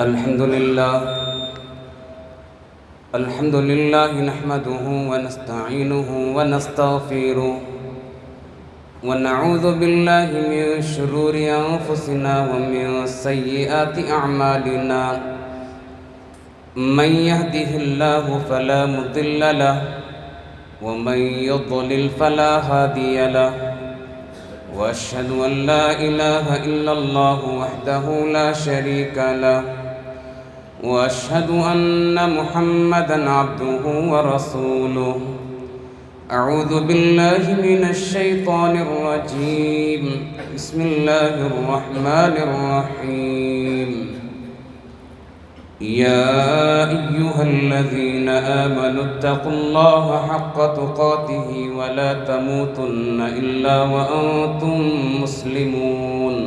الحمد لله نحمده ونستعينه ونستغفره ونعوذ بالله من شرور أنفسنا ومن سيئات أعمالنا من يهده الله فلا مضل له ومن يضلل فلا هادي له وأشهد أن لا إله إلا الله وحده لا شريك له وأشهد أن محمدًا عبده ورسوله أعوذ بالله من الشيطان الرجيم بسم الله الرحمن الرحيم يا أيها الذين آمنوا اتقوا الله حق تقاته ولا تموتن إلا وأنتم مسلمون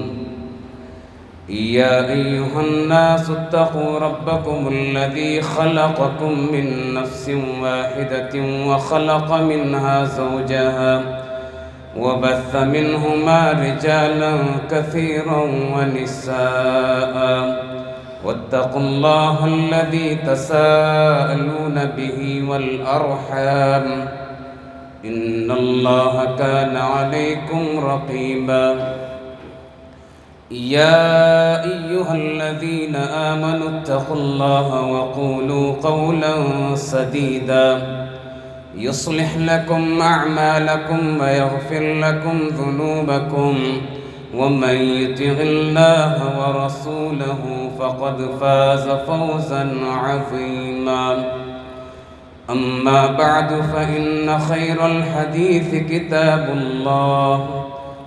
يا أيها الناس اتقوا ربكم الذي خلقكم من نفس واحدة وخلق منها زوجها وبث منهما رجالا كثيرا ونساء واتقوا الله الذي تساءلون به والأرحام إن الله كان عليكم رقيبا يا أيها الذين آمنوا اتقوا الله وقولوا قولا سديدا يصلح لكم أعمالكم ويغفر لكم ذنوبكم ومن يطع الله ورسوله فقد فاز فوزا عظيما أما بعد فإن خير الحديث كتاب الله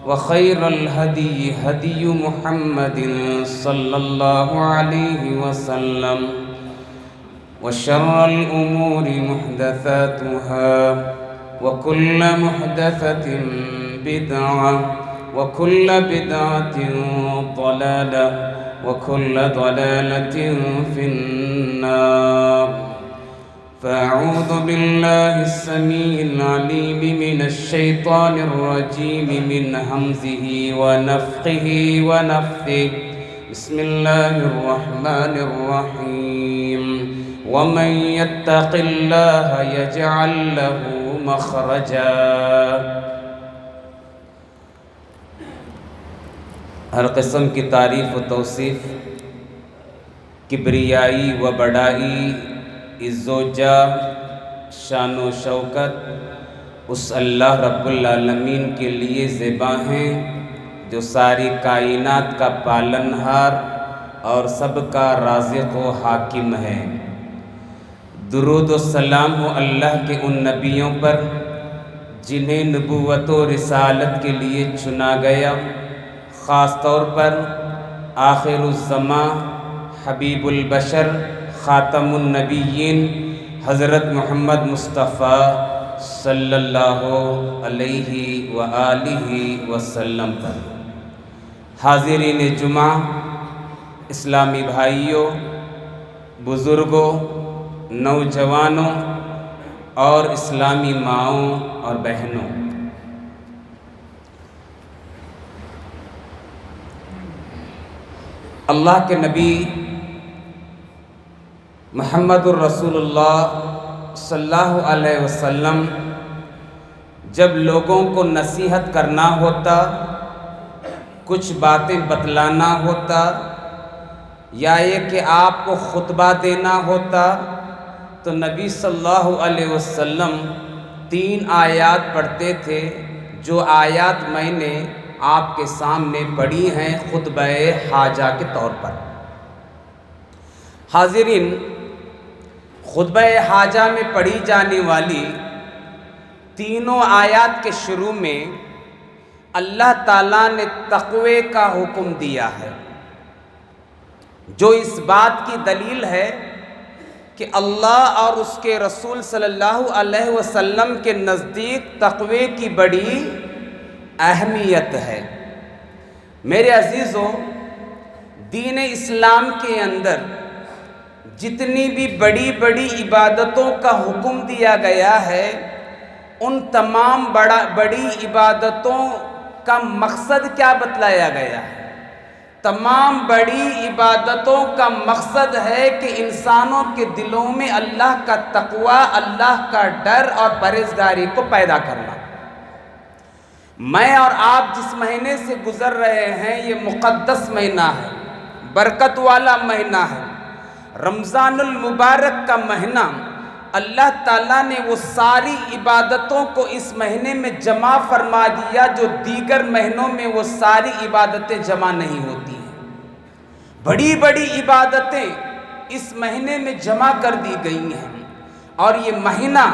وخير الهدي هدي محمد صلى الله عليه وسلم وشر الأمور محدثاتها وكل محدثة بدعة وكل بدعة ضلالة وكل ضلالة في النار فأعوذ بالله السميع العليم من الشيطان الرجيم من همزه ونفخه ونفثه بسم الله الرحمن الرحيم ومن يتق الله يجعل له مخرجا ہر قسم کی تعریف و توصیف کبریائی و بڑائی عز و جاہ شان و شوکت اس اللہ رب العالمین کے لیے زیباں ہیں جو ساری کائنات کا پالنہار اور سب کا رازق و حاکم ہے۔ درود و سلام ہو اللہ کے ان نبیوں پر جنہیں نبوت و رسالت کے لیے چنا گیا، خاص طور پر آخر الزماں حبیب البشر خاتم النبیین حضرت محمد مصطفیٰ صلی اللہ علیہ وآلہ وسلم پر۔ حاضرین جمعہ، اسلامی بھائیوں، بزرگوں، نوجوانوں اور اسلامی ماؤں اور بہنوں، اللہ کے نبی محمد الرسول اللہ صلی اللہ علیہ وسلم جب لوگوں کو نصیحت کرنا ہوتا، کچھ باتیں بتلانا ہوتا، یا یہ کہ آپ کو خطبہ دینا ہوتا، تو نبی صلی اللہ علیہ وسلم 3 آیات پڑھتے تھے، جو آیات میں نے آپ کے سامنے پڑھی ہیں خطبہ حاجہ کے طور پر۔ حاضرین، خطبہ حاجہ میں پڑھی جانے والی تینوں آیات کے شروع میں اللہ تعالیٰ نے تقوی کا حکم دیا ہے، جو اس بات کی دلیل ہے کہ اللہ اور اس کے رسول صلی اللہ علیہ وسلم کے نزدیک تقوی کی بڑی اہمیت ہے۔ میرے عزیزوں، دین اسلام کے اندر جتنی بھی بڑی بڑی عبادتوں کا حکم دیا گیا ہے، ان تمام بڑی عبادتوں کا مقصد کیا بتلایا گیا ہے؟ تمام بڑی عبادتوں کا مقصد ہے کہ انسانوں کے دلوں میں اللہ کا تقوی، اللہ کا ڈر اور پرہیزگاری کو پیدا کرنا۔ میں اور آپ جس مہینے سے گزر رہے ہیں یہ مقدس مہینہ ہے، برکت والا مہینہ ہے، رمضان المبارک کا مہینہ۔ اللہ تعالیٰ نے وہ ساری عبادتوں کو اس مہینے میں جمع فرما دیا جو دیگر مہینوں میں وہ ساری عبادتیں جمع نہیں ہوتی ہیں۔ بڑی بڑی عبادتیں اس مہینے میں جمع کر دی گئی ہیں، اور یہ مہینہ،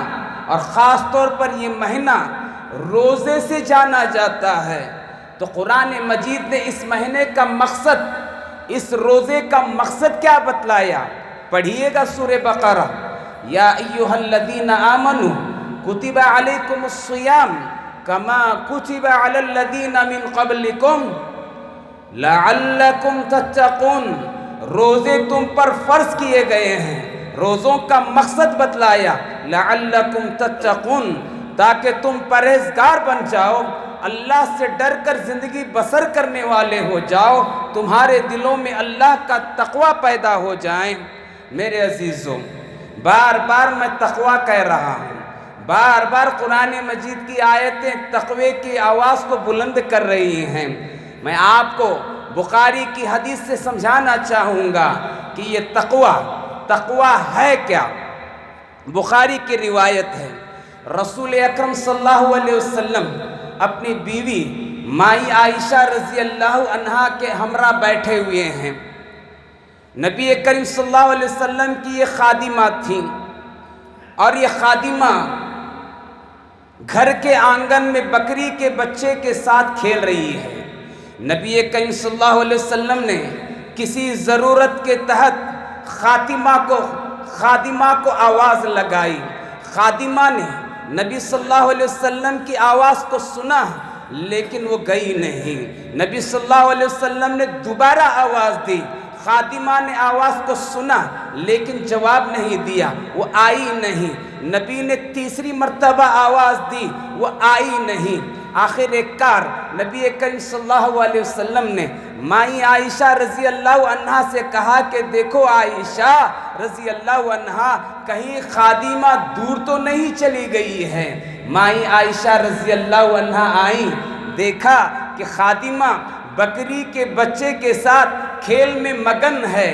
اور خاص طور پر یہ مہینہ روزے سے جانا جاتا ہے۔ تو قرآن مجید نے اس مہینے کا مقصد، اس روزے کا مقصد کیا بتلایا؟ پڑھیے گا سورہ بقرہ، یا ایھا الذین آمنوا کتب علیکم الصیام کما کتب علی الذین من قبلکم لعلکم تتقون۔ روزے تم پر فرض کیے گئے ہیں، روزوں کا مقصد بتلایا، لعلکم تتقون، تاکہ تم پرہیزگار بن جاؤ، اللہ سے ڈر کر زندگی بسر کرنے والے ہو جاؤ، تمہارے دلوں میں اللہ کا تقوی پیدا ہو جائیں۔ میرے عزیزوں، بار بار میں تقوی کہہ رہا ہوں، بار بار قرآن مجید کی آیتیں تقوی کی آواز کو بلند کر رہی ہیں۔ میں آپ کو بخاری کی حدیث سے سمجھانا چاہوں گا کہ یہ تقوی ہے کیا۔ بخاری کی روایت ہے، رسول اکرم صلی اللہ علیہ وسلم اپنی بیوی مائی عائشہ رضی اللہ عنہا کے ہمراہ بیٹھے ہوئے ہیں۔ نبی کریم صلی اللہ علیہ وسلم کی یہ خادمہ تھیں، اور یہ خادمہ گھر کے آنگن میں بکری کے بچے کے ساتھ کھیل رہی ہے۔ نبی کریم صلی اللہ علیہ وسلم نے کسی ضرورت کے تحت خادمہ کو آواز لگائی۔ خادمہ نے نبی صلی اللہ علیہ وسلم کی آواز کو سنا، لیکن وہ گئی نہیں۔ نبی صلی اللہ علیہ وسلم نے دوبارہ آواز دی، خادمہ نے آواز کو سنا لیکن جواب نہیں دیا، وہ آئی نہیں۔ نبی نے تیسری مرتبہ آواز دی، وہ آئی نہیں۔ آخر کار نبی کریم صلی اللہ علیہ وسلم نے مائی عائشہ رضی اللہ عنہا سے کہا کہ دیکھو عائشہ رضی اللہ عنہا، کہیں خادمہ دور تو نہیں چلی گئی ہے۔ مائی عائشہ رضی اللہ عنہا آئیں، دیکھا کہ خادمہ بکری کے بچے کے ساتھ کھیل میں مگن ہے،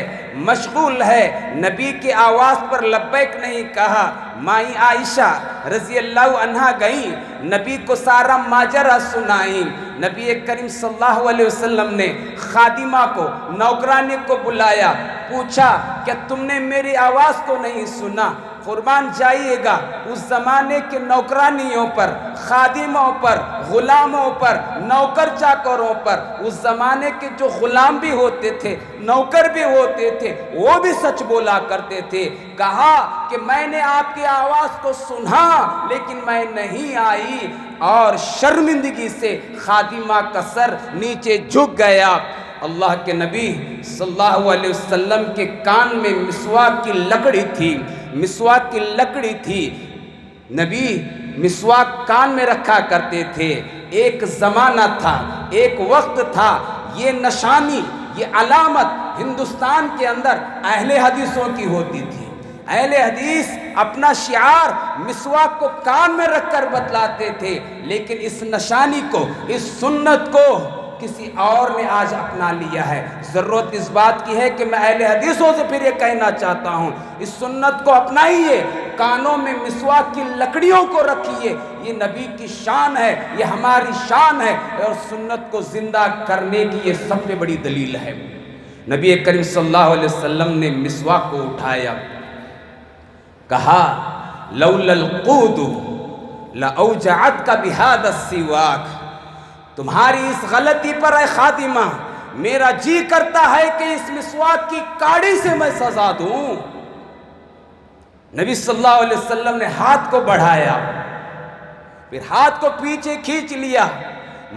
مشغول ہے۔ نبی کی آواز پر لبیک نہیں کہا۔ مائی عائشہ رضی اللہ عنہا گئیں، نبی کو سارا ماجرا سنائیں۔ نبی کریم صلی اللہ علیہ وسلم نے خادمہ کو، نوکرانی کو بلایا، پوچھا کہ تم نے میری آواز کو نہیں سنا؟ قربان جائیے گا، اس زمانے کے نوکرانیوں پر، خادموں پر، غلاموں پر، نوکر چاکروں پر، اس زمانے کے جو غلام بھی ہوتے تھے، نوکر بھی ہوتے تھے، وہ بھی سچ بولا کرتے تھے۔ کہا کہ میں نے آپ کی آواز کو سنا لیکن میں نہیں آئی، اور شرمندگی سے خادمہ کا سر نیچے جھک گیا۔ اللہ کے نبی صلی اللہ علیہ وسلم کے کان میں مسواک کی لکڑی تھی، مسواک کی لکڑی تھی، نبی مسواک کان میں رکھا کرتے تھے۔ ایک زمانہ تھا، ایک وقت تھا، یہ نشانی، یہ علامت ہندوستان کے اندر اہل حدیثوں کی ہوتی تھی۔ اہل حدیث اپنا شعار مسواک کو کان میں رکھ کر بتلاتے تھے، لیکن اس نشانی کو، اس سنت کو کسی اور نے آج اپنا لیا ہے۔ ضرورت اس بات کی ہے کہ میں اہل حدیثوں سے پھر یہ کہنا چاہتا ہوں، اس سنت کو اپنائیے، کانوں میں مسواک کی لکڑیوں کو رکھیے۔ یہ نبی کی شان ہے، یہ ہماری شان ہے، اور سنت کو زندہ کرنے کی یہ سب سے بڑی دلیل ہے۔ نبی کریم صلی اللہ علیہ وسلم نے مسواک کو اٹھایا، کہا لولا القود لاوجعتک بہذا السواک۔ تمہاری اس غلطی پر اے خادمہ، میرا جی کرتا ہے کہ اس مسواک کی کاڑی سے میں سزا دوں۔ نبی صلی اللہ علیہ وسلم نے ہاتھ کو بڑھایا، پھر ہاتھ کو پیچھے کھینچ لیا۔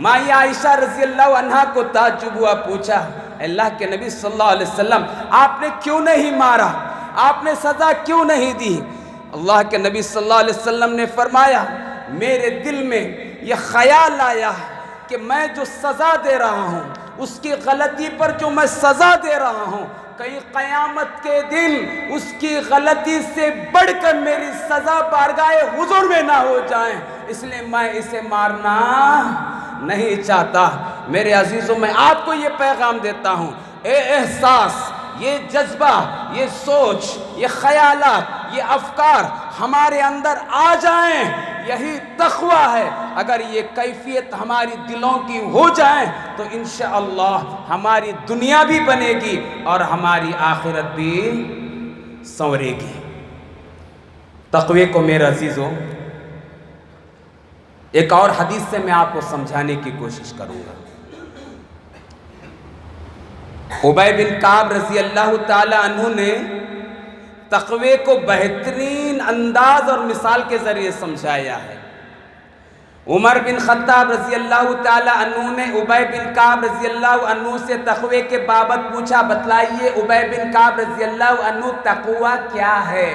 مائی عائشہ رضی اللہ عنہا کو تعجب ہوا، پوچھا اللہ کے نبی صلی اللہ علیہ وسلم آپ نے کیوں نہیں مارا، آپ نے سزا کیوں نہیں دی؟ اللہ کے نبی صلی اللہ علیہ وسلم نے فرمایا میرے دل میں یہ خیال آیا کہ میں جو سزا دے رہا ہوں اس کی غلطی پر جو میں سزا دے رہا ہوں، کہیں قیامت کے دن اس کی غلطی سے بڑھ کر میری سزا بارگاہ حضور میں نہ ہو جائیں، اس لیے میں اسے مارنا نہیں چاہتا۔ میرے عزیزوں، میں آپ کو یہ پیغام دیتا ہوں، اے احساس، یہ جذبہ، یہ سوچ، یہ خیالات، یہ افکار ہمارے اندر آ جائیں، یہی تقویٰ ہے۔ اگر یہ کیفیت ہماری دلوں کی ہو جائیں تو انشاءاللہ ہماری دنیا بھی بنے گی اور ہماری آخرت بھی سنورے گی۔ تقوی کو میرے عزیزوں ایک اور حدیث سے میں آپ کو سمجھانے کی کوشش کروں گا۔ ابی بن کعب رضی اللہ تعالی عنہ نے تقوی کو بہترین انداز اور مثال کے ذریعے سمجھایا ہے۔ عمر بن خطاب رضی اللہ تعالی عنہ نے ابی بن کعب رضی اللہ عنہ سے تقوی کے بابت پوچھا، بتلائیے ابی بن کعب رضی اللہ عنہ تقوی کیا ہے؟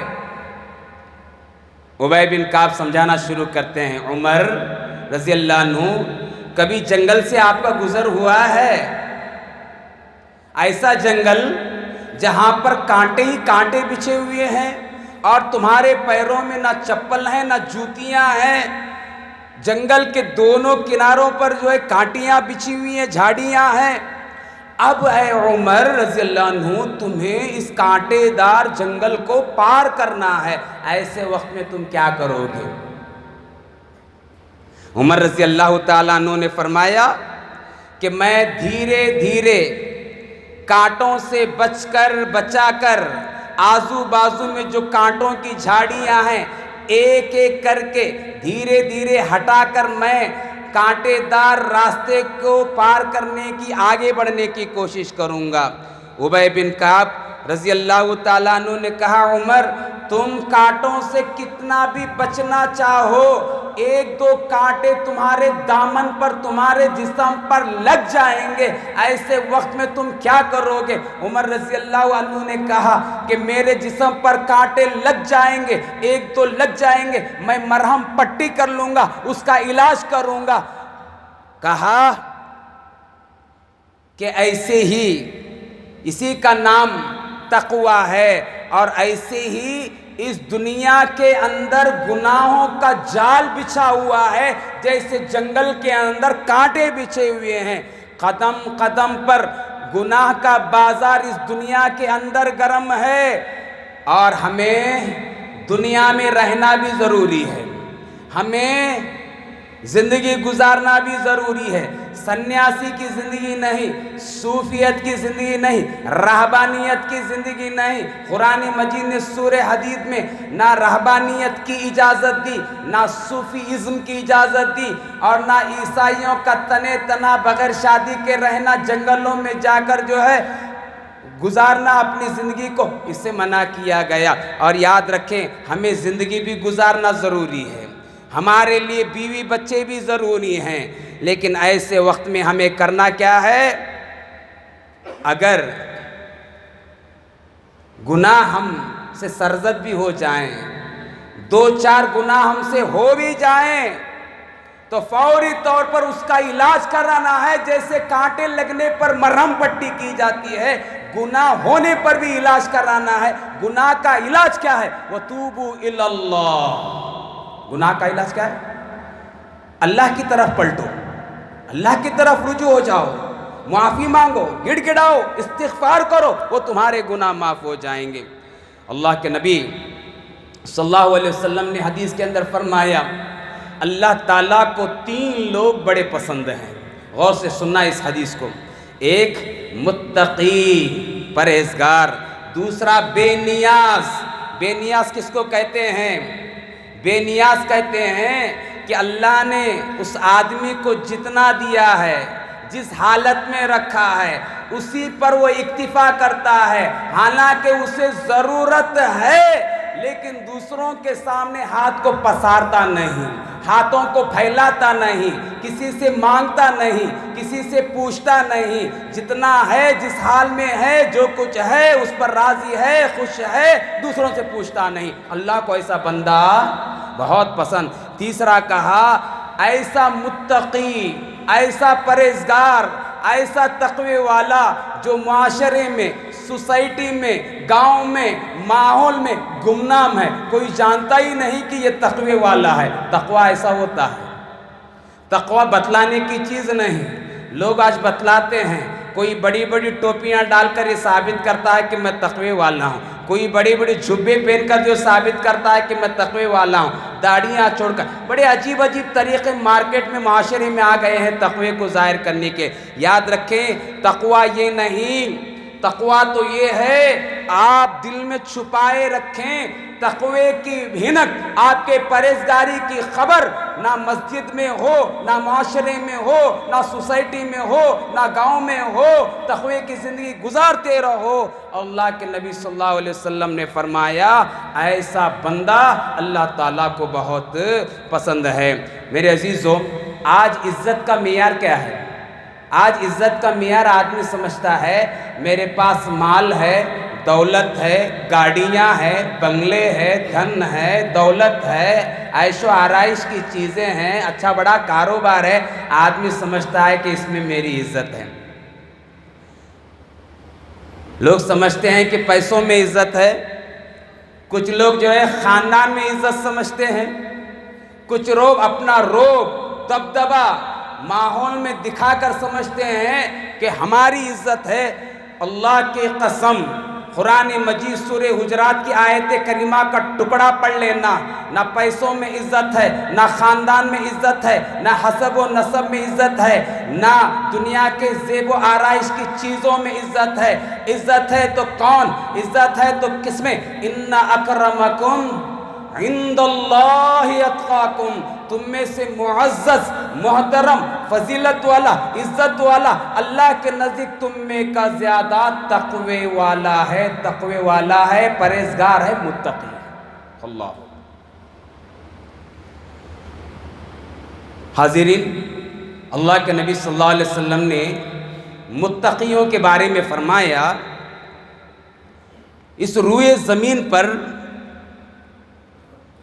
ابی بن کعب سمجھانا شروع کرتے ہیں، عمر رضی اللہ عنہ، کبھی جنگل سے آپ کا گزر ہوا ہے؟ ایسا جنگل جہاں پر کانٹے ہی کانٹے بچھے ہوئے ہیں اور تمہارے پیروں میں نہ چپل ہیں نہ جوتیاں ہیں، جنگل کے دونوں کناروں پر جو ہے کانٹیاں بچھی ہوئی ہیں، جھاڑیاں ہیں۔ اب اے عمر رضی اللہ عنہ، تمہیں اس کانٹے دار جنگل کو پار کرنا ہے، ایسے وقت میں تم کیا کرو گے؟ عمر رضی اللہ تعالیٰ عنہ نے فرمایا کہ میں دھیرے دھیرے کانٹوں سے بچا کر آزو بازو میں جو کانٹوں کی جھاڑیاں ہیں ایک ایک کر کے دھیرے دھیرے ہٹا کر میں کانٹے دار راستے کو پار کرنے کی، آگے بڑھنے کی کوشش کروں گا۔ ابی بن کعب رضی اللہ تعالیٰ عنہ نے کہا، عمر تم کانٹوں سے کتنا بھی بچنا چاہو، ایک دو کانٹے تمہارے دامن پر، تمہارے جسم پر لگ جائیں گے، ایسے وقت میں تم کیا کرو گے؟ عمر رضی اللہ عنہ نے کہا کہ میرے جسم پر کانٹے لگ جائیں گے، ایک دو لگ جائیں گے، میں مرہم پٹی کر لوں گا، اس کا علاج کروں گا۔ کہا کہ ایسے ہی اسی کا نام تقوی ہے، اور ایسے ہی اس دنیا کے اندر گناہوں کا جال بچھا ہوا ہے، جیسے جنگل کے اندر کانٹے بچھے ہوئے ہیں۔ قدم قدم پر گناہ کا بازار اس دنیا کے اندر گرم ہے، اور ہمیں دنیا میں رہنا بھی ضروری ہے، ہمیں زندگی گزارنا بھی ضروری ہے۔ سنیاسی کی زندگی نہیں، صوفیت کی زندگی نہیں، رہبانیت کی زندگی نہیں۔ قرآن مجید نے سورہ حدید میں نہ رہبانیت کی اجازت دی، نہ صوفیزم کی اجازت دی، اور نہ عیسائیوں کا تنے تنا بغیر شادی کے رہنا، جنگلوں میں جا کر جو ہے گزارنا اپنی زندگی کو، اس سے منع کیا گیا۔ اور یاد رکھیں، ہمیں زندگی بھی گزارنا ضروری ہے، ہمارے لیے بیوی بچے بھی ضروری ہیں، لیکن ایسے وقت میں ہمیں کرنا کیا ہے؟ اگر گناہ ہم سے سرزد بھی ہو جائیں، دو چار گناہ ہم سے ہو بھی جائیں، تو فوری طور پر اس کا علاج کرانا ہے، جیسے کانٹے لگنے پر مرہم پٹی کی جاتی ہے، گناہ ہونے پر بھی علاج کرانا ہے۔ گناہ کا علاج کیا ہے؟ وَتُوبُوا إِلَى اللَّهِ، گناہ کا علاج کیا ہے؟ اللہ کی طرف پلٹو، اللہ کی طرف رجوع ہو جاؤ، معافی مانگو، گڑ گڑاؤ، استغفار کرو، وہ تمہارے گناہ معاف ہو جائیں گے۔ اللہ کے نبی صلی اللہ علیہ وسلم نے حدیث کے اندر فرمایا، اللہ تعالیٰ کو 3 لوگ بڑے پسند ہیں، غور سے سننا اس حدیث کو۔ ایک متقی، پرہیزگار، دوسرا بے نیاز۔ بے نیاز کس کو کہتے ہیں؟ بے نیاز کہتے ہیں کہ اللہ نے اس آدمی کو جتنا دیا ہے، جس حالت میں رکھا ہے، اسی پر وہ اکتفا کرتا ہے، حالانکہ اسے ضرورت ہے، لیکن دوسروں کے سامنے ہاتھ کو پسارتا نہیں، ہاتھوں کو پھیلاتا نہیں، کسی سے مانگتا نہیں، کسی سے پوچھتا نہیں، جتنا ہے، جس حال میں ہے، جو کچھ ہے اس پر راضی ہے، خوش ہے، دوسروں سے پوچھتا نہیں۔ اللہ کو ایسا بندہ بہت پسند۔ تیسرا کہا، ایسا متقی، ایسا پرہیزگار، ایسا تقوی والا جو معاشرے میں، سوسائٹی میں، گاؤں میں، ماحول میں گمنام ہے، کوئی جانتا ہی نہیں کہ یہ تقوی والا ہے۔ تقوی ایسا ہوتا ہے، تقوی بتلانے کی چیز نہیں۔ لوگ آج بتلاتے ہیں، کوئی بڑی بڑی ٹوپیاں ڈال کر یہ ثابت کرتا ہے کہ میں تقوی والا ہوں، کوئی بڑی بڑی جھبے پہن کر جو ثابت کرتا ہے کہ میں تقوی والا ہوں، داڑھیاں چھوڑ کر بڑے عجیب عجیب طریقے مارکیٹ میں، معاشرے میں آ گئے ہیں تقوی کو ظاہر کرنے کے۔ یاد رکھیں تقوی یہ نہیں، تقوی تو یہ ہے آپ دل میں چھپائے رکھیں تقوی کی بھنک، آپ کے پرہیزگاری کی خبر نہ مسجد میں ہو، نہ معاشرے میں ہو، نہ سوسائٹی میں ہو، نہ گاؤں میں ہو، تقوی کی زندگی گزارتے رہو۔ اللہ کے نبی صلی اللہ علیہ وسلم نے فرمایا ایسا بندہ اللہ تعالیٰ کو بہت پسند ہے۔ میرے عزیزو، آج عزت کا معیار کیا ہے؟ آج عزت کا معیار آدمی سمجھتا ہے میرے پاس مال ہے، دولت ہے، گاڑیاں ہیں، بنگلے ہے، دھن ہے، دولت ہے، عیش و آرائش کی چیزیں ہیں، اچھا بڑا کاروبار ہے، آدمی سمجھتا ہے کہ اس میں میری عزت ہے۔ لوگ سمجھتے ہیں کہ پیسوں میں عزت ہے، کچھ لوگ جو ہے خاندان میں عزت سمجھتے ہیں، کچھ لوگ اپنا روب، دبدبہ ماحول میں دکھا کر سمجھتے ہیں کہ ہماری عزت ہے۔ اللہ کی قسم، قرآن مجید سورہ حجرات کی آیت کریمہ کا ٹکڑا پڑھ لینا، نہ پیسوں میں عزت ہے، نہ خاندان میں عزت ہے، نہ حسب و نسب میں عزت ہے، نہ دنیا کے زیب و آرائش کی چیزوں میں عزت ہے۔ عزت ہے تو کون؟ عزت ہے تو کس میں؟ ان اکرمکم عند اللہ اتقاکم، تم میں سے معزز، محترم، فضیلت والا، عزت والا اللہ کے نزدیک تم میں کا زیادہ تقوی والا ہے، تقوی والا ہے، پرہیزگار ہے، متقی ہے۔ اللہ حاضرین، اللہ کے نبی صلی اللہ علیہ وسلم نے متقیوں کے بارے میں فرمایا اس روئے زمین پر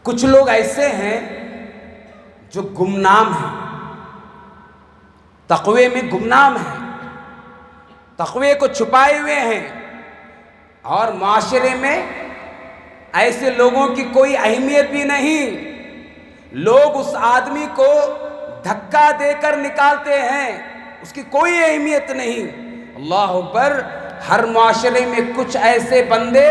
کچھ لوگ ایسے ہیں جو گمنام ہیں، تقوی میں گمنام ہیں، تقوی کو چھپائے ہوئے ہیں، اور معاشرے میں ایسے لوگوں کی کوئی اہمیت بھی نہیں۔ لوگ اس آدمی کو دھکا دے کر نکالتے ہیں، اس کی کوئی اہمیت نہیں۔ اللہ اکبر، ہر معاشرے میں کچھ ایسے بندے،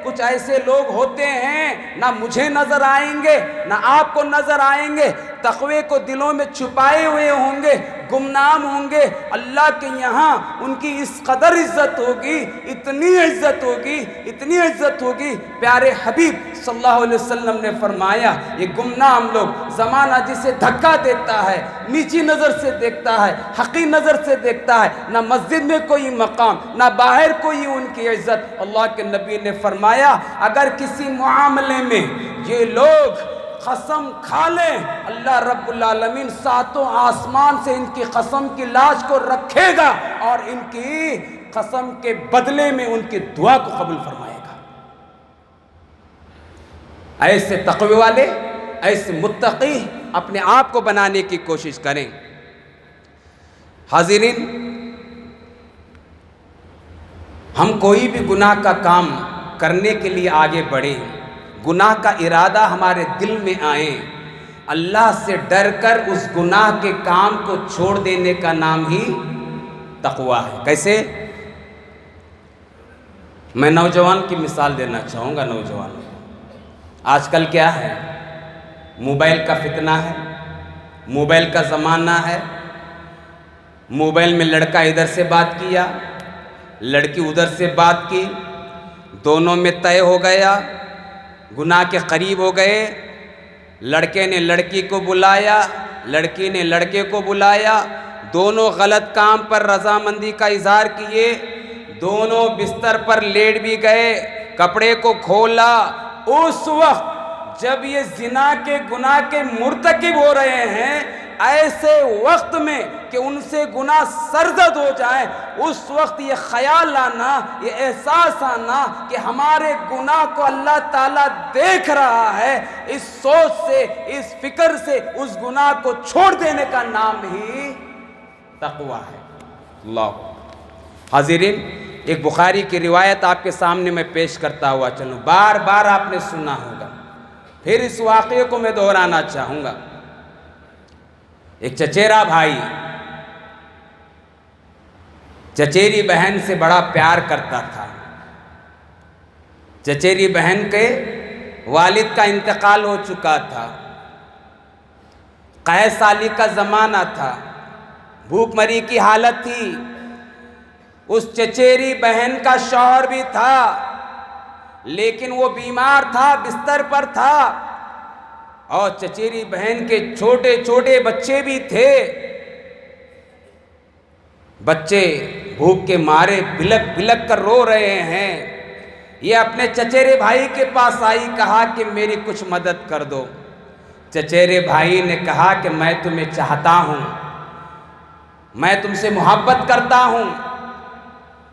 کچھ ایسے لوگ ہوتے ہیں، نہ مجھے نظر آئیں گے نہ آپ کو نظر آئیں گے، تقوی کو دلوں میں چھپائے ہوئے ہوں گے، گمنام ہوں گے۔ اللہ کے یہاں ان کی اس قدر عزت ہوگی، اتنی عزت ہوگی، اتنی عزت ہوگی۔ پیارے حبیب صلی اللہ علیہ وسلم نے فرمایا یہ گمنام لوگ، زمانہ جسے دھکا دیتا ہے، نیچی نظر سے دیکھتا ہے، حقیر نظر سے دیکھتا ہے، نہ مسجد میں کوئی مقام، نہ باہر کوئی ان کی عزت۔ اللہ کے نبی نے فرمایا اگر کسی معاملے میں یہ لوگ قسم کھا لیں، اللہ رب العالمین ساتوں آسمان سے ان کی قسم کی لاش کو رکھے گا اور ان کی قسم کے بدلے میں ان کی دعا کو قبول فرمائے گا۔ ایسے تقوی والے، ایسے متقی اپنے آپ کو بنانے کی کوشش کریں۔ حاضرین، ہم کوئی بھی گناہ کا کام کرنے کے لیے آگے بڑھیں، گناہ کا ارادہ ہمارے دل میں آئے، اللہ سے ڈر کر اس گناہ کے کام کو چھوڑ دینے کا نام ہی تقوی ہے۔ کیسے؟ میں نوجوان کی مثال دینا چاہوں گا۔ نوجوان آج کل کیا ہے؟ موبائل کا فتنہ ہے، موبائل کا زمانہ ہے۔ موبائل میں لڑکا ادھر سے بات کیا، لڑکی ادھر سے بات کی، دونوں میں طے ہو گیا، گناہ کے قریب ہو گئے۔ لڑکے نے لڑکی کو بلایا، لڑکی نے لڑکے کو بلایا، دونوں غلط کام پر رضامندی کا اظہار کیے، دونوں بستر پر لیٹ بھی گئے، کپڑے کو کھولا۔ اس وقت جب یہ زنا کے گناہ کے مرتکب ہو رہے ہیں، ایسے وقت میں کہ ان سے گناہ سرزد ہو جائیں، اس وقت یہ خیال آنا، یہ احساس آنا کہ ہمارے گناہ کو اللہ تعالیٰ دیکھ رہا ہے، اس سوچ سے، اس فکر سے اس گناہ کو چھوڑ دینے کا نام ہی تقوی ہے۔ اللہ حاضرین، ایک بخاری کی روایت آپ کے سامنے میں پیش کرتا ہوا چلوں، بار بار آپ نے سنا ہوگا، پھر اس واقعے کو میں دہرانا چاہوں گا۔ ایک چچیرا بھائی چچیری بہن سے بڑا پیار کرتا تھا۔ چچیری بہن کے والد کا انتقال ہو چکا تھا، قحط سالی کا زمانہ تھا، بھوک مری کی حالت تھی۔ اس چچیری بہن کا شوہر بھی تھا، لیکن وہ بیمار تھا، بستر پر تھا، اور چچیری بہن کے چھوٹے چھوٹے بچے بھی تھے۔ بچے بھوک کے مارے بلک بلک کر رو رہے ہیں۔ یہ اپنے چچیرے بھائی کے پاس آئی، کہا کہ میری کچھ مدد کر دو۔ چچیرے بھائی نے کہا کہ میں تمہیں چاہتا ہوں، میں تم سے محبت کرتا ہوں،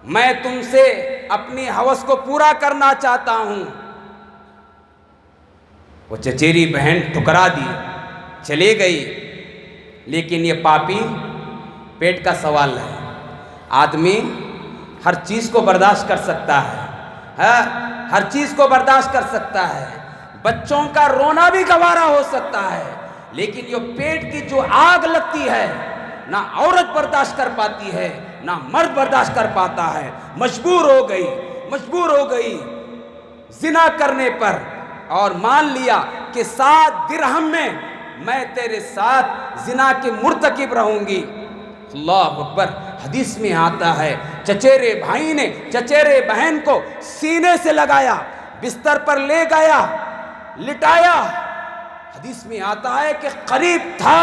میں تم سے اپنی ہوس کو پورا کرنا چاہتا ہوں۔ وہ چچیری بہن ٹھکرا دی، چلی گئی۔ لیکن یہ پاپی پیٹ کا سوال ہے، آدمی ہر چیز کو برداشت کر سکتا ہے، ہر چیز کو برداشت کر سکتا ہے، بچوں کا رونا بھی گوارا ہو سکتا ہے، لیکن یہ پیٹ کی جو آگ لگتی ہے نہ عورت برداشت کر پاتی ہے نہ مرد برداشت کر پاتا ہے۔ مجبور ہو گئی زنا کرنے پر، اور مان لیا کہ 7 درہم میں تیرے ساتھ زنا کے مرتکب رہوں گی۔ اللہ اکبر۔ حدیث میں آتا ہے چچیرے بھائی نے چچیرے بہن کو سینے سے لگایا، بستر پر لے گیا، لٹایا۔ حدیث میں آتا ہے کہ قریب تھا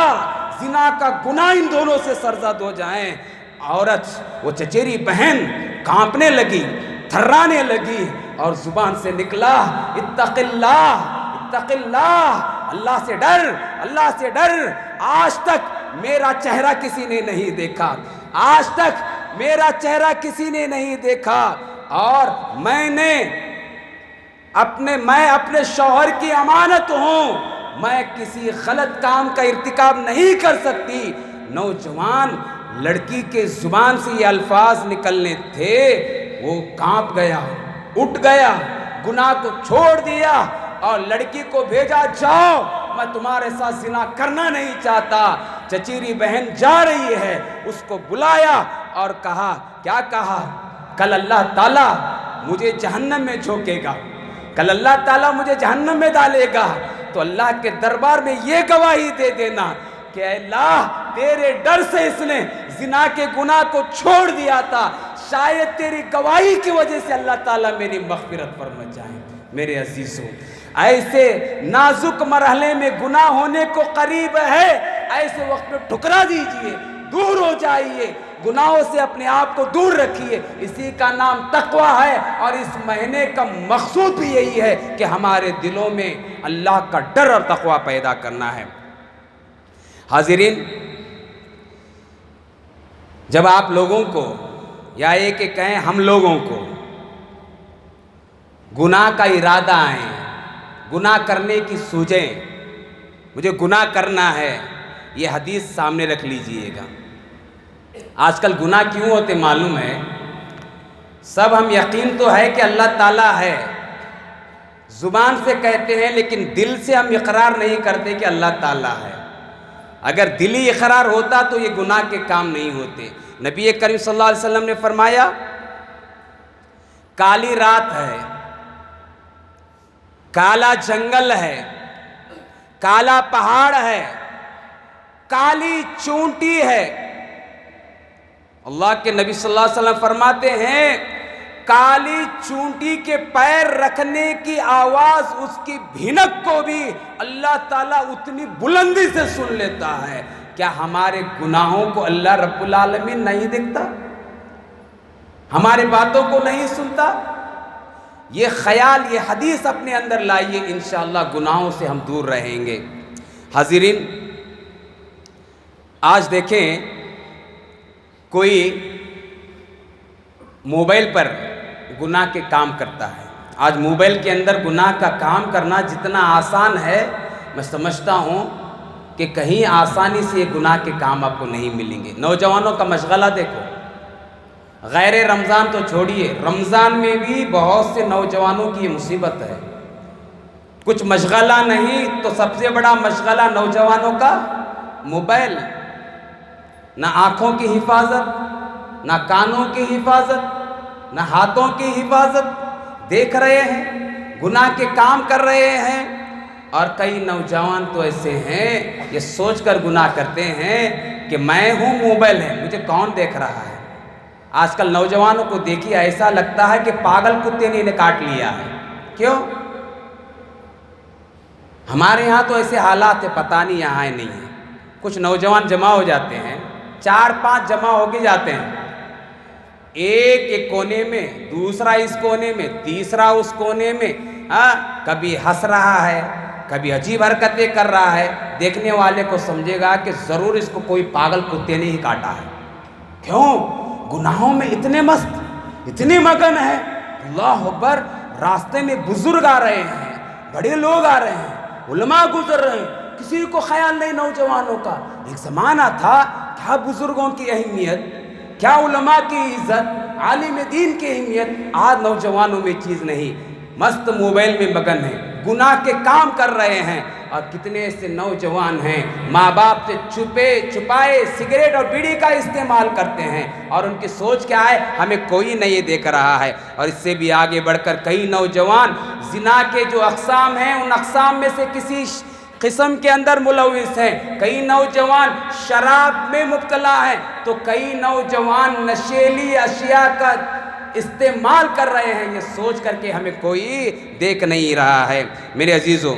زنا کا گناہ ان دونوں سے سرزد ہو جائیں۔ عورت، وہ چچیری بہن کانپنے لگی، تھرانے لگی، اور زبان سے نکلا، اتق اللہ، اتق اللہ، اللہ سے ڈر، اللہ سے ڈر۔ آج تک میرا چہرہ کسی نے نہیں دیکھا، آج تک میرا چہرہ کسی نے نہیں دیکھا، اور میں اپنے شوہر کی امانت ہوں، میں کسی غلط کام کا ارتکاب نہیں کر سکتی۔ نوجوان لڑکی کے زبان سے یہ الفاظ نکلنے تھے، وہ کانپ گیا، اٹھ گیا، گناہ کو چھوڑ دیا، اور لڑکی کو بھیجا، جاؤ، میں تمہارے ساتھ زنا کرنا نہیں چاہتا۔ چچیری بہن جا رہی ہے، اس کو بلایا اور کہا، کیا کہا؟ کل اللہ تعالیٰ مجھے جہنم میں جھونکے گا، کل اللہ تعالیٰ مجھے جہنم میں ڈالے گا، تو اللہ کے دربار میں یہ گواہی دے دینا کہ اے اللہ، تیرے ڈر سے اس نے زنا کے گناہ کو چھوڑ دیا تھا، شاید تیری گواہی کی وجہ سے اللہ تعالیٰ میری مغفرت فرما جائے۔ میرے عزیزوں، ایسے نازک مرحلے میں گناہ ہونے کو قریب ہے، ایسے وقت میں ٹھکرا دیجئے، دور ہو جائیے، گناہوں سے اپنے آپ کو دور رکھیے۔ اسی کا نام تقویٰ ہے، اور اس مہینے کا مقصود بھی یہی ہے کہ ہمارے دلوں میں اللہ کا ڈر اور تقویٰ پیدا کرنا ہے۔ حاضرین، جب آپ لوگوں کو، یا یہ کہ کہیں ہم لوگوں کو، گناہ کا ارادہ آئے، گناہ کرنے کی سوچیں، مجھے گناہ کرنا ہے، یہ حدیث سامنے رکھ لیجئے گا۔ آج کل گناہ کیوں ہوتے معلوم ہے؟ سب ہم یقین تو ہے کہ اللہ تعالیٰ ہے، زبان سے کہتے ہیں، لیکن دل سے ہم اقرار نہیں کرتے کہ اللہ تعالیٰ ہے۔ اگر دلی اقرار ہوتا تو یہ گناہ کے کام نہیں ہوتے۔ نبی کریم صلی اللہ علیہ وسلم نے فرمایا، کالی رات ہے، کالا جنگل ہے، کالا پہاڑ ہے، کالی چونٹی ہے۔ اللہ کے نبی صلی اللہ علیہ وسلم فرماتے ہیں، کالی چونٹی کے پیر رکھنے کی آواز، اس کی بھنک کو بھی اللہ تعالیٰ اتنی بلندی سے سن لیتا ہے۔ کیا ہمارے گناہوں کو اللہ رب العالمین نہیں دیکھتا؟ ہمارے باتوں کو نہیں سنتا؟ یہ خیال، یہ حدیث اپنے اندر لائیے، انشاءاللہ گناہوں سے ہم دور رہیں گے۔ حاضرین، آج دیکھیں کوئی موبائل پر گناہ کے کام کرتا ہے۔ آج موبائل کے اندر گناہ کا کام کرنا جتنا آسان ہے، میں سمجھتا ہوں کہ کہیں آسانی سے یہ گناہ کے کام آپ کو نہیں ملیں گے۔ نوجوانوں کا مشغلہ دیکھو، غیر رمضان تو چھوڑیے، رمضان میں بھی بہت سے نوجوانوں کی یہ مصیبت ہے، کچھ مشغلہ نہیں تو سب سے بڑا مشغلہ نوجوانوں کا موبائل، نہ آنکھوں کی حفاظت، نہ کانوں کی حفاظت، نہ ہاتھوں کی حفاظت، دیکھ رہے ہیں، گناہ کے کام کر رہے ہیں۔ اور کئی نوجوان تو ایسے ہیں یہ سوچ کر گناہ کرتے ہیں کہ میں ہوں، موبائل ہے، مجھے کون دیکھ رہا ہے۔ آج کل نوجوانوں کو دیکھیے ایسا لگتا ہے کہ پاگل کتے نے انہیں کاٹ لیا ہے۔ کیوں؟ ہمارے یہاں تو ایسے حالات ہے، پتہ نہیں یہاں ہے نہیں ہے۔ کچھ نوجوان جمع ہو جاتے ہیں، 4-5 جمع ہو کے جاتے ہیں، ایک کونے میں، دوسرا اس کونے میں، تیسرا اس کونے میں، کبھی ہنس رہا ہے، کبھی عجیب حرکتیں کر رہا ہے، دیکھنے والے کو سمجھے گا کہ ضرور اس کو کوئی پاگل کتے نے ہی کاٹا ہے۔ کیوں؟ گناہوں میں اتنے مست، اتنے مگن ہے۔ اللہ اکبر، راستے میں بزرگ آ رہے ہیں، بڑے لوگ آ رہے ہیں، علماء گزر رہے ہیں، کسی کو خیال نہیں نوجوانوں کا۔ ایک زمانہ تھا، کیا بزرگوں کی اہمیت، کیا علماء کی عزت، عالم دین کی اہمیت، آج نوجوانوں میں چیز نہیں، مست موبائل میں مگن ہیں، گناہ کے کام کر رہے ہیں۔ اور کتنے ایسے نوجوان ہیں ماں باپ سے چھپائے سگریٹ اور بیڑی کا استعمال کرتے ہیں، اور ان کی سوچ کیا ہے، ہمیں کوئی نہیں دیکھ رہا ہے۔ اور اس سے بھی آگے بڑھ کر کئی نوجوان زنا کے جو اقسام ہیں ان اقسام میں سے کسی قسم کے اندر ملوث ہیں، کئی نوجوان شراب میں مبتلا ہیں، تو کئی نوجوان نشیلی اشیاء کا استعمال کر رہے ہیں، یہ سوچ کر کے ہمیں کوئی دیکھ نہیں رہا ہے۔ میرے عزیزو،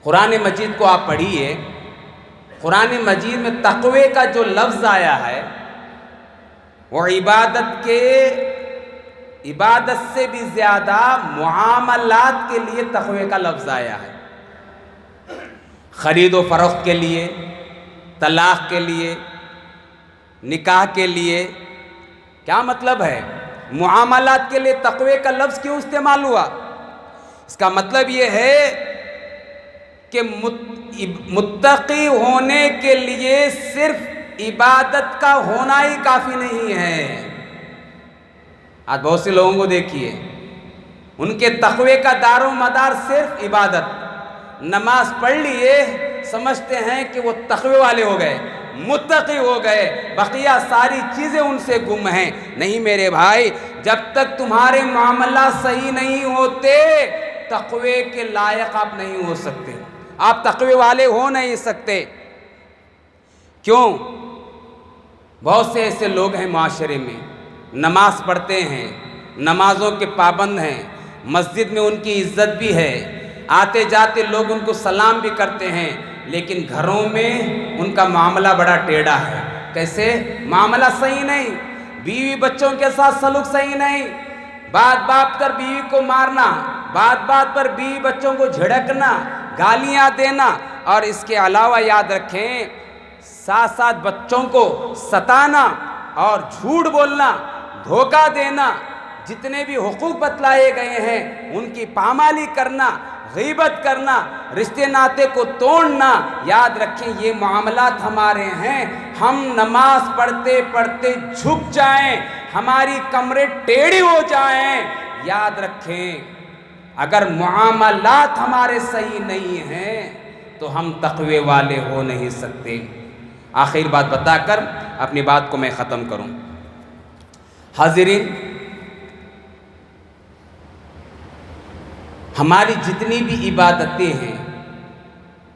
قرآن مجید کو آپ پڑھیے، قرآن مجید میں تقوی کا جو لفظ آیا ہے وہ عبادت سے بھی زیادہ معاملات کے لیے تقوی کا لفظ آیا ہے۔ خرید و فروخت کے لیے، طلاق کے لیے، نکاح کے لیے، کیا مطلب ہے؟ معاملات کے لیے تقوی کا لفظ کیوں استعمال ہوا؟ اس کا مطلب یہ ہے کہ متقی ہونے کے لیے صرف عبادت کا ہونا ہی کافی نہیں ہے۔ آج بہت سے لوگوں کو دیکھیے، ان کے تقوی کا دار و مدار صرف عبادت، نماز پڑھ لیے سمجھتے ہیں کہ وہ تقوی والے ہو گئے، متقی ہو گئے، بقیہ ساری چیزیں ان سے گم ہیں۔ نہیں میرے بھائی، جب تک تمہارے معاملات صحیح نہیں ہوتے تقوی کے لائق آپ نہیں ہو سکتے، آپ تقوی والے ہو نہیں سکتے۔ کیوں؟ بہت سے ایسے لوگ ہیں معاشرے میں، نماز پڑھتے ہیں، نمازوں کے پابند ہیں، مسجد میں ان کی عزت بھی ہے، آتے جاتے لوگ ان کو سلام بھی کرتے ہیں، لیکن گھروں میں ان کا معاملہ بڑا ٹیڑھا ہے۔ کیسے؟ معاملہ صحیح نہیں، بیوی بچوں کے ساتھ سلوک صحیح نہیں، بات بات پر بیوی کو مارنا، بات بات پر بیوی بچوں کو جھڑکنا، گالیاں دینا، اور اس کے علاوہ یاد رکھیں ساتھ ساتھ بچوں کو ستانا اور جھوٹ بولنا، دھوکہ دینا، جتنے بھی حقوق بتلائے گئے ہیں ان کی پامالی کرنا، غیبت کرنا، رشتے ناطے کو توڑنا۔ یاد رکھیں یہ معاملات ہمارے ہیں، ہم نماز پڑھتے پڑھتے جھک جائیں، ہماری کمریں ٹیڑھی ہو جائیں، یاد رکھیں اگر معاملات ہمارے صحیح نہیں ہیں تو ہم تقوی والے ہو نہیں سکتے۔ آخر بات بتا کر اپنی بات کو میں ختم کروں۔ حاضرین، ہماری جتنی بھی عبادتیں ہیں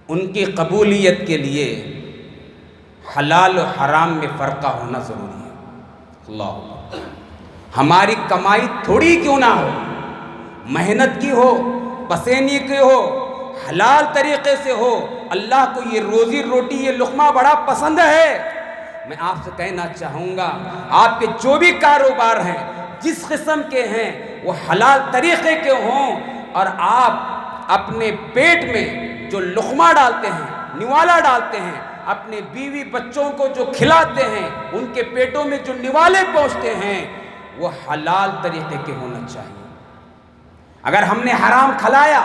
ان کی قبولیت کے لیے حلال و حرام میں فرقہ ہونا ضروری ہے۔ اللہ، ہماری کمائی تھوڑی کیوں نہ ہو، محنت کی ہو، پسینے کی ہو، حلال طریقے سے ہو، اللہ کو یہ روزی روٹی، یہ لقمہ بڑا پسند ہے۔ میں آپ سے کہنا چاہوں گا آپ کے جو بھی کاروبار ہیں جس قسم کے ہیں وہ حلال طریقے کے ہوں، اور آپ اپنے پیٹ میں جو لقمہ ڈالتے ہیں، نوالا ڈالتے ہیں، اپنے بیوی بچوں کو جو کھلاتے ہیں، ان کے پیٹوں میں جو نوالے پہنچتے ہیں وہ حلال طریقے کے ہونا چاہیے۔ اگر ہم نے حرام کھلایا،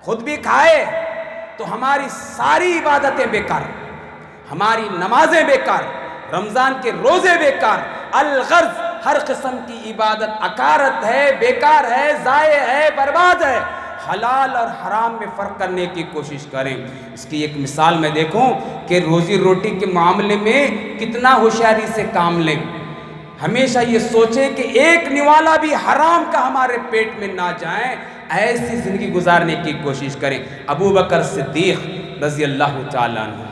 خود بھی کھائے، تو ہماری ساری عبادتیں بیکار، ہماری نمازیں بیکار، رمضان کے روزے بیکار، الغرض، ہر قسم کی عبادت اکارت ہے، بیکار ہے، ضائع ہے، برباد ہے۔ حلال اور حرام میں فرق کرنے کی کوشش کریں۔ اس کی ایک مثال میں دیکھوں کہ روزی روٹی کے معاملے میں کتنا ہوشیاری سے کام لیں۔ ہمیشہ یہ سوچیں کہ ایک نوالا بھی حرام کا ہمارے پیٹ میں نہ جائیں، ایسی زندگی گزارنے کی کوشش کریں۔ ابو بکر صدیق رضی اللہ تعالیٰ عنہ،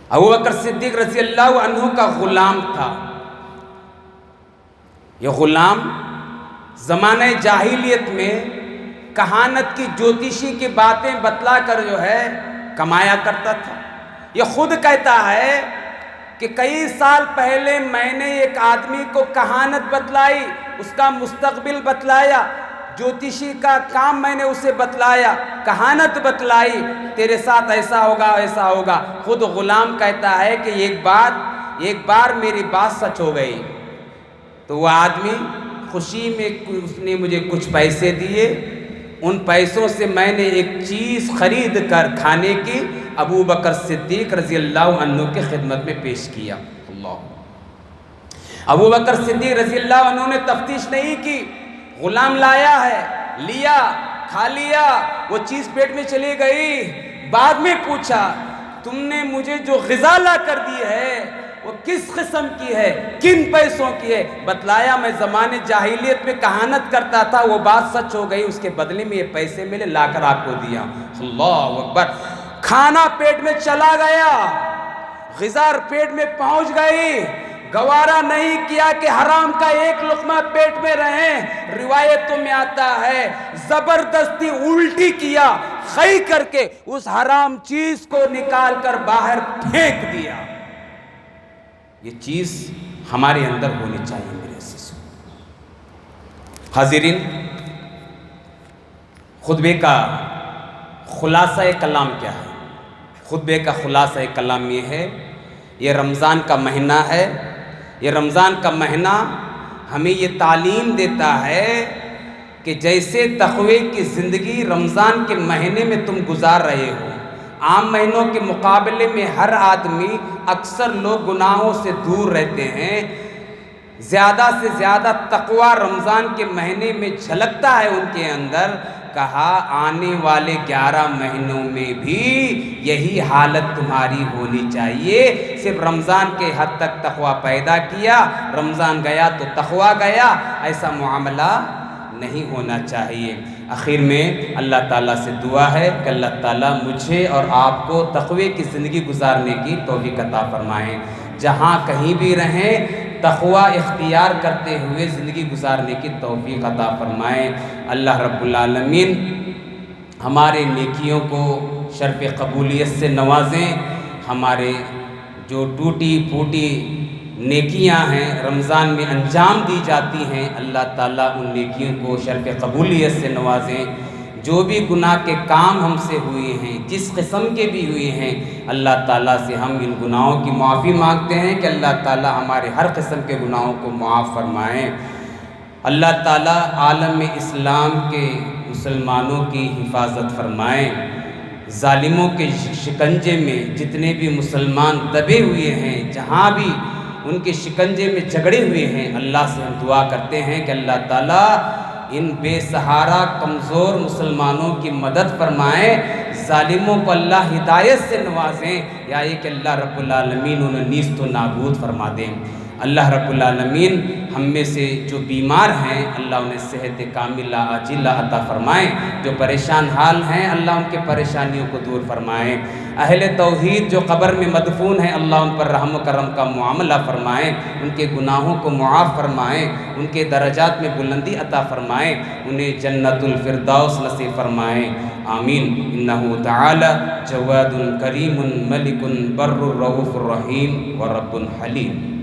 ابو بکر صدیق رضی اللہ عنہ کا غلام تھا۔ یہ غلام زمانہ جاہلیت میں کہانت کی، جوتشی کی باتیں بتلا کر جو ہے کمایا کرتا تھا۔ یہ خود کہتا ہے کہ کئی سال پہلے میں نے ایک آدمی کو کہانت بتلائی، اس کا مستقبل بتلایا، جوتشی کا کام میں نے اسے بتلایا، کہانت بتلائی، تیرے ساتھ ایسا ہوگا ایسا ہوگا۔ خود غلام کہتا ہے کہ ایک بار میری بات سچ ہو گئی، تو وہ آدمی خوشی میں اس نے مجھے کچھ پیسے دیے، ان پیسوں سے میں نے ایک چیز خرید کر کھانے کی ابو بکر صدیق رضی اللہ عنہ کی خدمت میں پیش کیا۔ ابو بکر صدیق رضی اللہ عنہ نے تفتیش نہیں کی، غلام لایا ہے، لیا، کھا لیا، وہ چیز پیٹ میں چلی گئی۔ بعد میں پوچھا تم نے مجھے جو غذا لا کر دی ہے وہ کس قسم کی ہے، کن پیسوں کی ہے؟ بتلایا میں زمانے جاہلیت میں کہانت کرتا تھا، وہ بات سچ ہو گئی، اس کے بدلے میں یہ پیسے ملے، لا کر آپ کو دیا۔ اللہ اکبر۔ کھانا پیٹ میں چلا گیا، غذا پیٹ میں پہنچ گئی، گوارا نہیں کیا کہ حرام کا ایک لقمہ پیٹ میں رہے۔ روایتوں میں آتا ہے زبردستی الٹی کیا، خی کر کے اس حرام چیز کو نکال کر باہر پھینک دیا۔ یہ چیز ہمارے اندر ہونی چاہیے میرے عزیزو۔ حاضرین، خطبے کا خلاصہ کلام کیا ہے؟ خطبے کا خلاصہ کلام یہ ہے، یہ رمضان کا مہینہ ہے، یہ رمضان کا مہینہ ہمیں یہ تعلیم دیتا ہے کہ جیسے تقوی کی زندگی رمضان کے مہینے میں تم گزار رہے ہو، عام مہینوں کے مقابلے میں ہر آدمی، اکثر لوگ گناہوں سے دور رہتے ہیں، زیادہ سے زیادہ تقوی رمضان کے مہینے میں جھلکتا ہے ان کے اندر۔ کہا آنے والے 11 مہینوں میں بھی یہی حالت تمہاری ہونی چاہیے۔ صرف رمضان کے حد تک تقوی پیدا کیا، رمضان گیا تو تقوی گیا، ایسا معاملہ نہیں ہونا چاہیے۔ آخر میں اللہ تعالیٰ سے دعا ہے کہ اللہ تعالیٰ مجھے اور آپ کو تقوی کی زندگی گزارنے کی توفیق عطا فرمائیں۔ جہاں کہیں بھی رہیں تقوی اختیار کرتے ہوئے زندگی گزارنے کی توفیق عطا فرمائیں۔ اللہ رب العالمین ہمارے نیکیوں کو شرف قبولیت سے نوازیں۔ ہمارے جو ٹوٹی پھوٹی نیکیاں ہیں رمضان میں انجام دی جاتی ہیں، اللہ تعالیٰ ان نیکیوں کو شرف قبولیت سے نوازیں۔ جو بھی گناہ کے کام ہم سے ہوئے ہیں، جس قسم کے بھی ہوئے ہیں، اللہ تعالیٰ سے ہم ان گناہوں کی معافی مانگتے ہیں کہ اللہ تعالیٰ ہمارے ہر قسم کے گناہوں کو معاف فرمائیں۔ اللہ تعالیٰ عالم اسلام کے مسلمانوں کی حفاظت فرمائیں۔ ظالموں کے شکنجے میں جتنے بھی مسلمان دبے ہوئے ہیں، جہاں بھی ان کے شکنجے میں جھگڑے ہوئے ہیں، اللہ سے ہم دعا کرتے ہیں کہ اللہ تعالیٰ ان بے سہارا کمزور مسلمانوں کی مدد فرمائیں، ظالموں کو اللہ ہدایت سے نوازیں، یا یہ کہ اللہ رب العالمین انہیں نیست و نابود فرما دیں۔ اللہ رب العالمین ہم میں سے جو بیمار ہیں اللہ انہیں صحت کاملہ عاجلہ عطا فرمائیں، جو پریشان حال ہیں اللہ ان کے پریشانیوں کو دور فرمائیں۔ اہل توحید جو قبر میں مدفون ہیں اللہ ان پر رحم و کرم کا معاملہ فرمائیں، ان کے گناہوں کو معاف فرمائیں، ان کے درجات میں بلندی عطا فرمائیں، انہیں جنت الفردوس نصیب فرمائیں، آمین۔ انہ تعالی جواد کریم ملک بر رؤوف الرحیم و رب حلیم۔